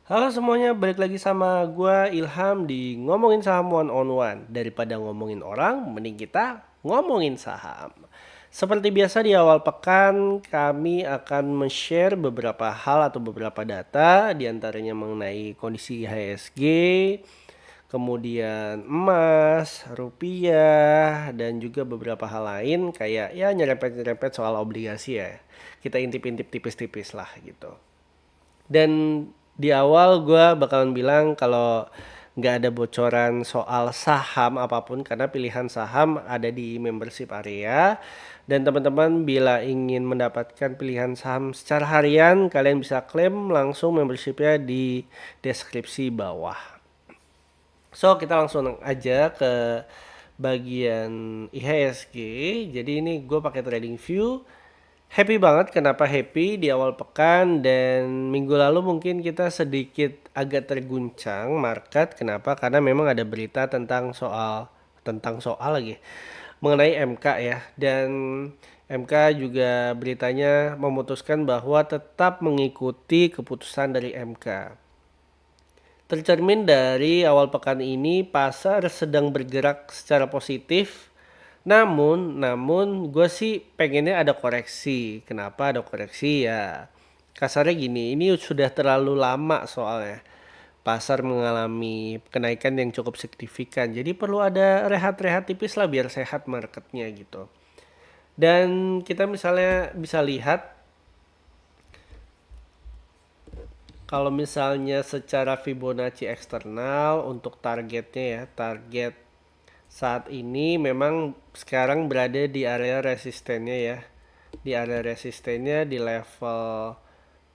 Halo semuanya, balik lagi sama gua Ilham di ngomongin saham one on one. Daripada ngomongin orang, mending kita ngomongin saham. Seperti biasa di awal pekan, kami akan men-share beberapa hal atau beberapa data, diantaranya mengenai kondisi IHSG, kemudian emas, rupiah, dan juga beberapa hal lain kayak ya nyerempet-nyerempet soal obligasi ya. Kita intip-intip tipis-tipis lah gitu. Dan di awal gue bakalan bilang kalau nggak ada bocoran soal saham apapun karena pilihan saham ada di membership area. Dan teman-teman bila ingin mendapatkan pilihan saham secara harian, kalian bisa klaim langsung membershipnya di deskripsi bawah. So kita langsung aja ke bagian IHSG. Jadi ini gue pakai trading view. Happy banget, kenapa happy di awal pekan dan minggu lalu mungkin kita sedikit agak terguncang market. Kenapa? Karena memang ada berita tentang soal lagi mengenai MK ya. Dan MK juga beritanya memutuskan bahwa tetap mengikuti keputusan dari MK. Tercermin dari awal pekan ini pasar sedang bergerak secara positif. Namun gue sih pengennya ada koreksi. Kenapa ada koreksi ya? Kasarnya gini, ini sudah terlalu lama soalnya. Pasar mengalami kenaikan yang cukup signifikan. Jadi perlu ada rehat-rehat tipis lah biar sehat marketnya gitu. Dan kita misalnya bisa lihat kalau misalnya secara Fibonacci eksternal untuk targetnya ya, target saat ini memang sekarang berada di area resistennya ya. Di area resistennya di level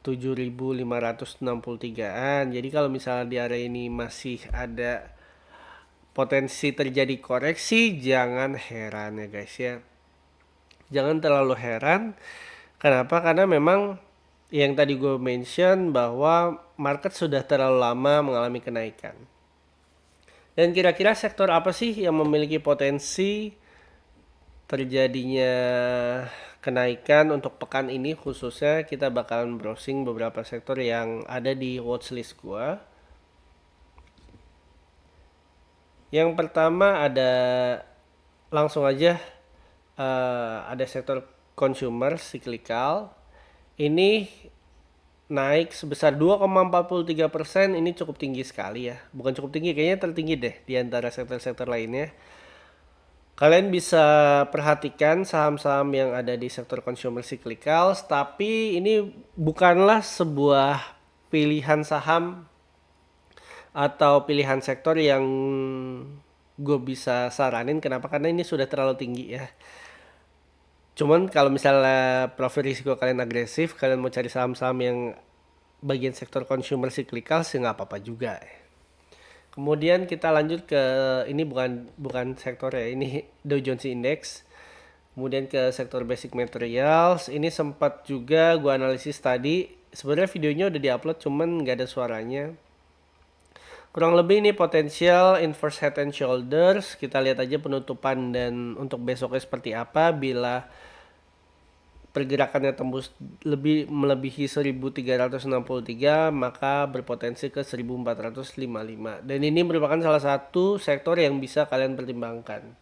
7.563-an. Jadi kalau misalnya di area ini masih ada potensi terjadi koreksi, jangan heran ya guys ya. Jangan terlalu heran. Kenapa? Karena memang yang tadi gue mention bahwa market sudah terlalu lama mengalami kenaikan. Dan kira-kira sektor apa sih yang memiliki potensi terjadinya kenaikan untuk pekan ini, khususnya kita bakalan browsing beberapa sektor yang ada di watchlist gua. Yang pertama ada langsung aja ada sektor consumer cyclical. Ini naik sebesar 2,43%, ini cukup tinggi sekali ya. Bukan cukup tinggi, kayaknya tertinggi deh di antara sektor-sektor lainnya. Kalian bisa perhatikan saham-saham yang ada di sektor consumer cyclicals, tapi ini bukanlah sebuah pilihan saham atau pilihan sektor yang gue bisa saranin. Kenapa? Karena ini sudah terlalu tinggi ya. Cuman kalau misalnya profil risiko kalian agresif, kalian mau cari saham-saham yang bagian sektor consumer cyclicals, ya nggak apa-apa juga. Kemudian kita lanjut ke ini bukan bukan sektor ya, ini Dow Jones Index. Kemudian ke sektor basic materials, ini sempat juga gua analisis tadi. Sebenarnya videonya udah diupload cuman nggak ada suaranya. Kurang lebih ini potensial inverse head and shoulders. Kita lihat aja penutupan dan untuk besoknya seperti apa. Bila pergerakannya tembus lebih melebihi 1363, maka berpotensi ke 1455. Dan ini merupakan salah satu sektor yang bisa kalian pertimbangkan.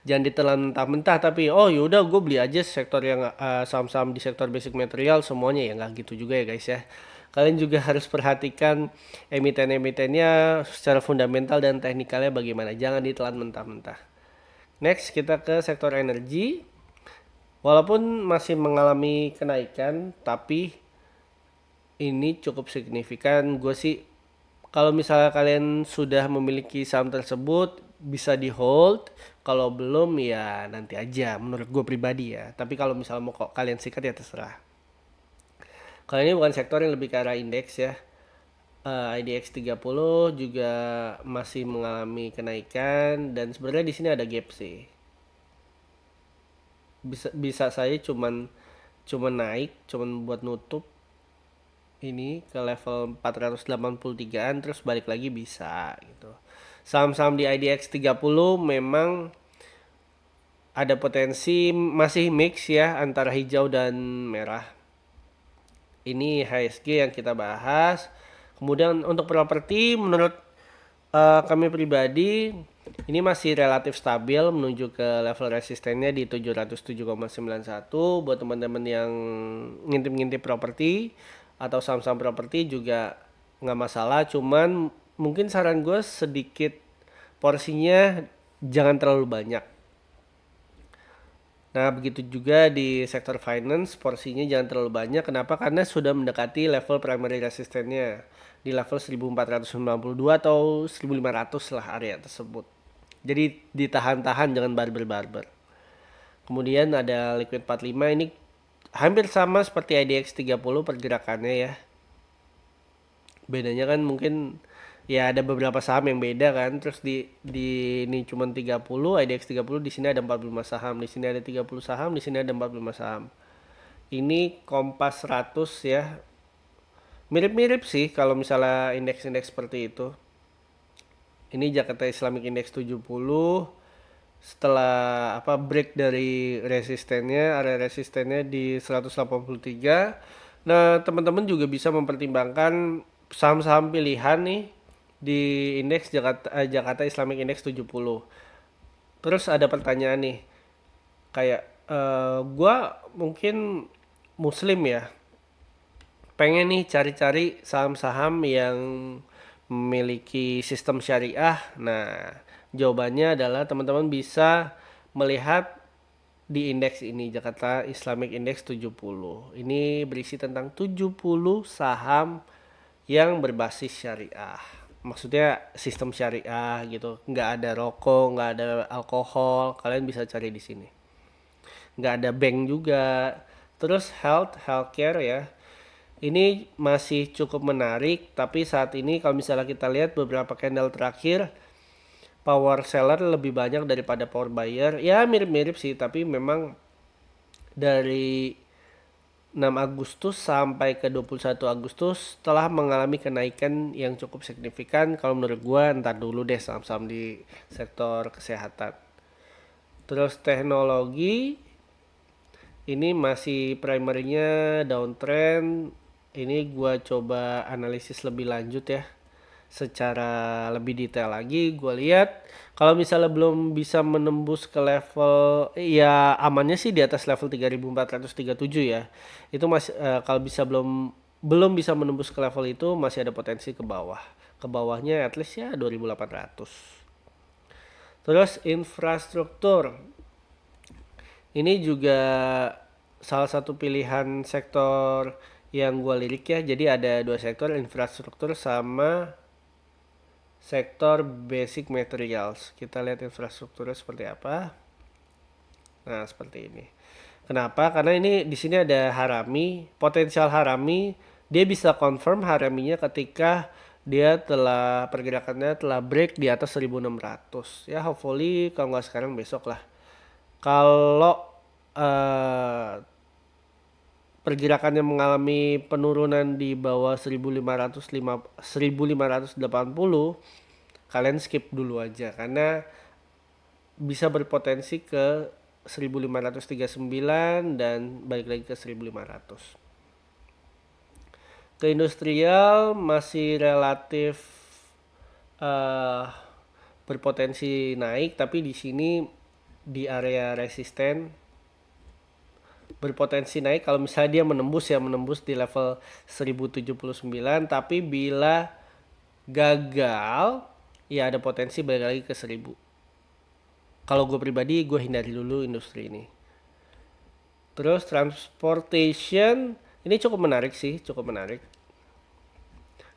Jangan ditelan mentah-mentah, tapi oh yaudah gue beli aja sektor yang saham-saham di sektor basic material semuanya, ya nggak gitu juga ya guys ya. Kalian juga harus perhatikan emiten-emitennya secara fundamental dan teknikalnya bagaimana. Jangan ditelan mentah-mentah. Next kita ke sektor energi. Walaupun masih mengalami kenaikan, tapi ini cukup signifikan. Gue sih kalau misalnya kalian sudah memiliki saham tersebut bisa di hold. Kalau belum ya nanti aja menurut gue pribadi ya. Tapi kalau misalnya mau kok kalian sikat ya terserah. Kalau ini bukan sektor yang lebih ke arah indeks ya. IDX 30 juga masih mengalami kenaikan dan sebenarnya di sini ada gap sih. Bisa saya cuman naik, cuman buat nutup ini ke level 483-an terus balik lagi bisa gitu. Saham-saham di IDX 30 memang ada potensi masih mix ya antara hijau dan merah. Ini HSG yang kita bahas. Kemudian untuk properti menurut kami pribadi ini masih relatif stabil menuju ke level resistennya di 707,91. Buat teman-teman yang ngintip-ngintip properti atau saham-saham properti juga nggak masalah, cuman mungkin saran gue sedikit porsinya jangan terlalu banyak. Nah, begitu juga di sektor finance, porsinya jangan terlalu banyak. Kenapa? Karena sudah mendekati level primary resistennya di level 1492 atau 1500 lah area tersebut. Jadi ditahan-tahan, jangan barber-barber. Kemudian ada liquid 45, ini hampir sama seperti IDX 30 pergerakannya ya. Bedanya kan mungkin ya ada beberapa saham yang beda kan. Terus di ini cuma 30, IDX 30, di sini ada 45 saham, di sini ada 30 saham, di sini ada 45 saham. Ini Kompas 100 ya. Mirip-mirip sih kalau misalnya indeks-indeks seperti itu. Ini Jakarta Islamic Index 70 setelah break dari resistennya, area resistennya di 183. Nah, teman-teman juga bisa mempertimbangkan saham-saham pilihan nih di indeks Jakarta Islamic Index 70. Terus ada pertanyaan nih, kayak gua mungkin muslim ya, pengen nih cari-cari saham-saham yang memiliki sistem syariah. Nah, jawabannya adalah teman-teman bisa melihat di indeks ini Jakarta Islamic Index 70. Ini berisi tentang 70 saham yang berbasis syariah. Maksudnya sistem syariah gitu. Nggak ada rokok, nggak ada alkohol. Kalian bisa cari di sini. Nggak ada bank juga. Terus healthcare ya. Ini masih cukup menarik, tapi saat ini kalau misalnya kita lihat beberapa candle terakhir, power seller lebih banyak daripada power buyer. Ya mirip-mirip sih, tapi memang dari 6 Agustus sampai ke 21 Agustus telah mengalami kenaikan yang cukup signifikan. Kalau menurut gue ntar dulu deh saham-saham di sektor kesehatan. Terus teknologi ini masih primernya downtrend. Ini gua coba analisis lebih lanjut ya, secara lebih detail lagi. Gua lihat kalau misalnya belum bisa menembus ke level, ya amannya sih di atas level 3437 ya. Itu masih kalau belum bisa menembus ke level itu masih ada potensi ke bawah. Ke bawahnya at least ya 2800. Terus infrastruktur. Ini juga salah satu pilihan sektor yang gue lirik ya. Jadi ada dua sektor, infrastruktur sama sektor basic materials. Kita lihat infrastrukturnya seperti apa. Nah, seperti ini. Kenapa? Karena ini di sini ada harami, potensial harami. Dia bisa confirm haraminya ketika dia pergerakannya telah break di atas 1600. Ya, hopefully kalau nggak sekarang besok lah. Kalau pergerakannya mengalami penurunan di bawah 1580, kalian skip dulu aja karena bisa berpotensi ke 1539 dan balik lagi ke 1500. Ke industrial masih relatif berpotensi naik, tapi di sini di area resisten berpotensi naik kalau misalnya dia menembus di level 1079, tapi bila gagal ya ada potensi balik lagi ke 1000. Kalau gue pribadi gue hindari dulu industri ini. Terus transportation ini cukup menarik sih, cukup menarik.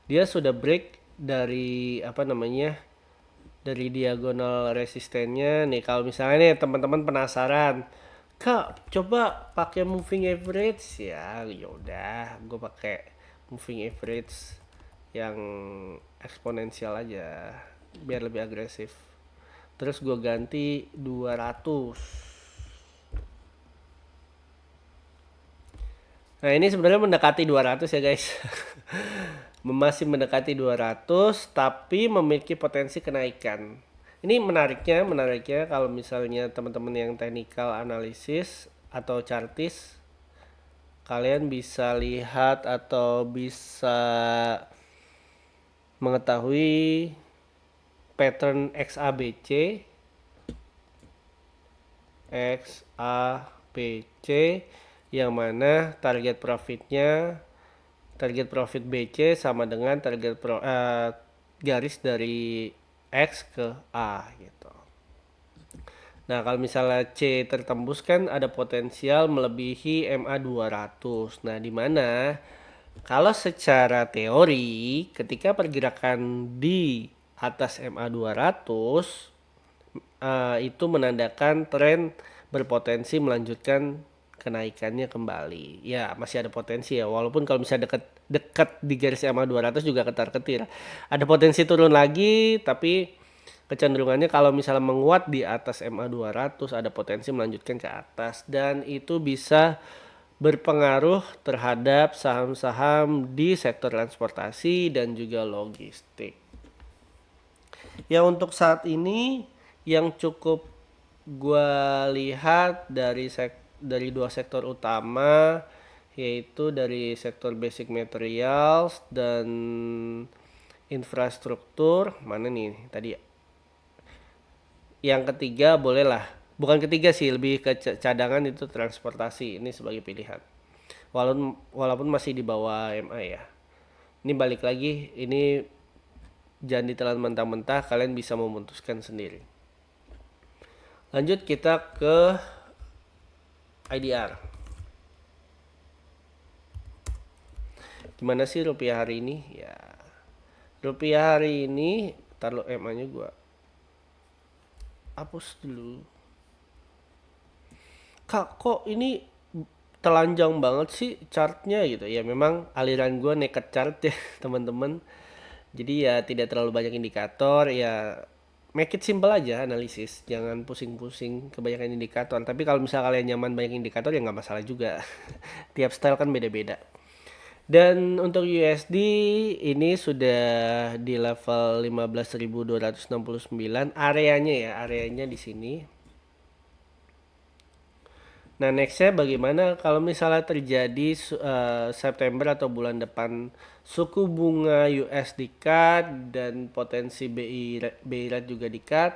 Dia sudah break dari dari diagonal resistennya nih. Kalau misalnya nih teman-teman penasaran, Kak, coba pakai moving average ya. Yaudah, gue pakai moving average yang eksponensial aja biar lebih agresif. Terus gue ganti 200. Nah, ini sebenarnya mendekati 200 ya, guys. Masih mendekati 200 tapi memiliki potensi kenaikan. Ini menariknya kalau misalnya teman-teman yang technical analysis atau chartis, kalian bisa lihat atau bisa mengetahui pattern XABC yang mana target profit BC sama dengan garis dari X ke A gitu. Nah, kalau misalnya C tertembus kan ada potensial melebihi MA 200. Nah, di mana kalau secara teori ketika pergerakan di atas MA 200 itu menandakan tren berpotensi melanjutkan kenaikannya kembali. Ya, masih ada potensi ya. Walaupun kalau misalnya dekat di garis MA 200 juga ketar-ketir. Ada potensi turun lagi, tapi kecenderungannya kalau misalnya menguat di atas MA 200 ada potensi melanjutkan ke atas dan itu bisa berpengaruh terhadap saham-saham di sektor transportasi dan juga logistik. Ya untuk saat ini yang cukup gue lihat dari dua sektor utama yaitu dari sektor basic materials dan infrastruktur. Mana nih tadi? Yang ketiga bolehlah, bukan ketiga sih, lebih ke cadangan itu transportasi ini sebagai pilihan. Walaupun masih di bawah MA ya. Ini balik lagi, ini jangan ditelan mentah-mentah, kalian bisa memutuskan sendiri. Lanjut kita ke IDR. Gimana sih rupiah hari ini? Ya, rupiah hari ini, taruh MA-nya gua hapus dulu. Kak, kok ini telanjang banget sih chartnya gitu ya. Memang aliran gue nekat chart ya teman-teman, jadi ya tidak terlalu banyak indikator ya. Make it simple aja analisis, jangan pusing-pusing kebanyakan indikator. Tapi kalau misalnya kalian nyaman banyak indikator ya nggak masalah juga. Tiap style kan beda-beda. Dan untuk USD ini sudah di level 15.269 areanya di sini. Nah, nextnya bagaimana kalau misalnya terjadi September atau bulan depan suku bunga US di cut dan potensi BI rate juga di cut,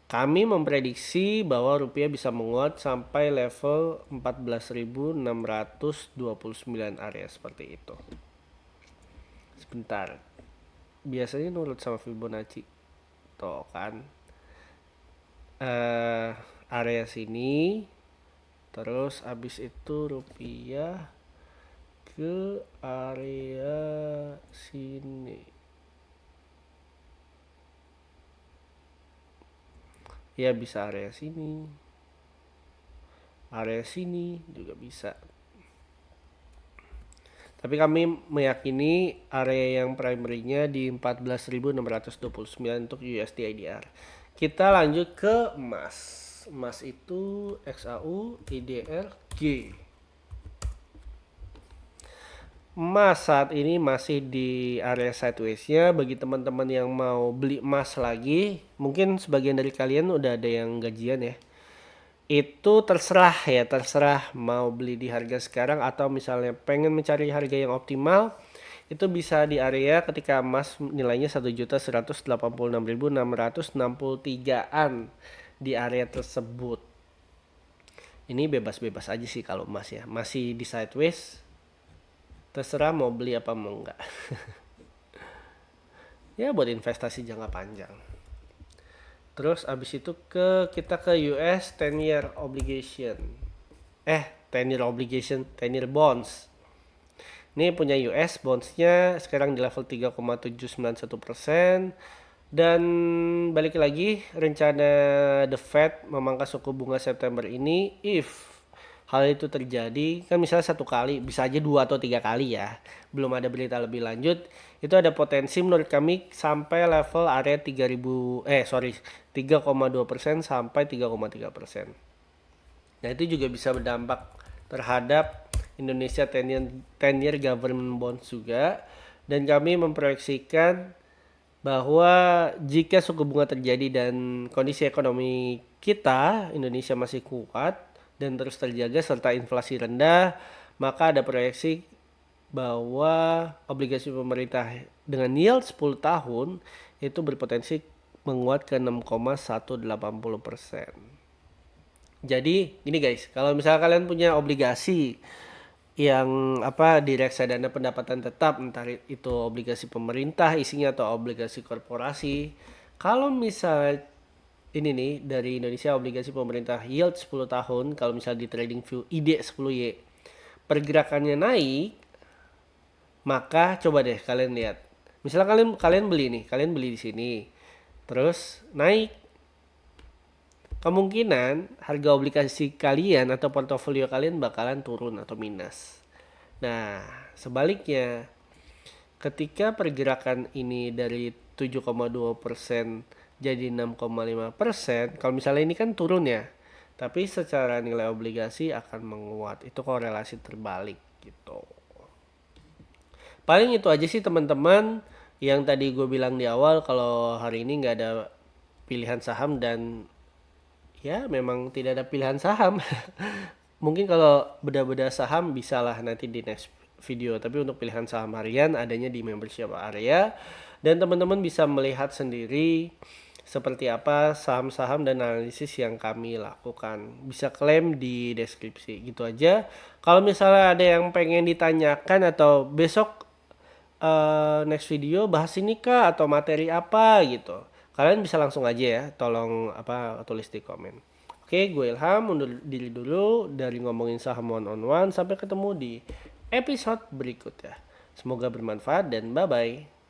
kami memprediksi bahwa rupiah bisa menguat sampai level 14.629 area seperti itu. Sebentar, biasanya nurut sama Fibonacci, tuh kan, area sini. Terus abis itu rupiah ke area sini. Ya bisa area sini. Area sini juga bisa. Tapi kami meyakini area yang primary-nya di 14.629 untuk USD IDR. Kita lanjut ke emas. Emas itu XAU, IDR, G. Emas saat ini masih di area sideways-nya. Bagi teman-teman yang mau beli emas lagi, mungkin sebagian dari kalian udah ada yang gajian ya. Itu terserah mau beli di harga sekarang atau misalnya pengen mencari harga yang optimal. Itu bisa di area ketika emas nilainya 1.186.663-an di area tersebut. Ini bebas-bebas aja sih kalau emas ya. Masih di sideways. Terserah mau beli apa mau enggak. Ya buat investasi jangka panjang. Terus abis itu kita ke US 10-year obligation. 10-year obligation, 10-year bonds. Ini punya US bondsnya sekarang di level 3,791%. Dan balik lagi, rencana The Fed memangkas suku bunga September ini, if hal itu terjadi, kan misalnya satu kali, bisa aja 2 atau 3 kali ya, belum ada berita lebih lanjut, itu ada potensi menurut kami sampai level area 3,2% sampai 3,3%. Nah itu juga bisa berdampak terhadap Indonesia 10-year government bonds juga. Dan kami memproyeksikan bahwa jika suku bunga terjadi dan kondisi ekonomi kita Indonesia masih kuat dan terus terjaga serta inflasi rendah, maka ada proyeksi bahwa obligasi pemerintah dengan yield 10 tahun itu berpotensi menguat ke 6,180%. Jadi gini guys, kalau misalnya kalian punya obligasi yang di reksadana pendapatan tetap, entah itu obligasi pemerintah isinya atau obligasi korporasi, kalau misalnya ini nih dari Indonesia obligasi pemerintah yield 10 tahun, kalau misalnya di TradingView ID 10Y pergerakannya naik, maka coba deh kalian lihat. Misalnya kalian beli di sini, terus naik, kemungkinan harga obligasi kalian atau portofolio kalian bakalan turun atau minus. Nah, sebaliknya, ketika pergerakan ini dari 7,2% jadi 6,5%, kalau misalnya ini kan turun ya, tapi secara nilai obligasi akan menguat. Itu korelasi terbalik gitu. Paling itu aja sih teman-teman yang tadi gue bilang di awal, kalau hari ini nggak ada pilihan saham dan ya memang tidak ada pilihan saham. Mungkin kalau beda-beda saham bisalah nanti di next video, tapi untuk pilihan saham harian adanya di membership area dan teman-teman bisa melihat sendiri seperti apa saham-saham dan analisis yang kami lakukan. Bisa klaim di deskripsi gitu aja. Kalau misalnya ada yang pengen ditanyakan atau besok next video bahas ini kah atau materi apa gitu, kalian bisa langsung aja ya, tolong tulis di komen. Oke, gue Ilham undur diri dulu dari ngomongin saham one on one. Sampai ketemu di episode berikutnya. Semoga bermanfaat dan bye bye.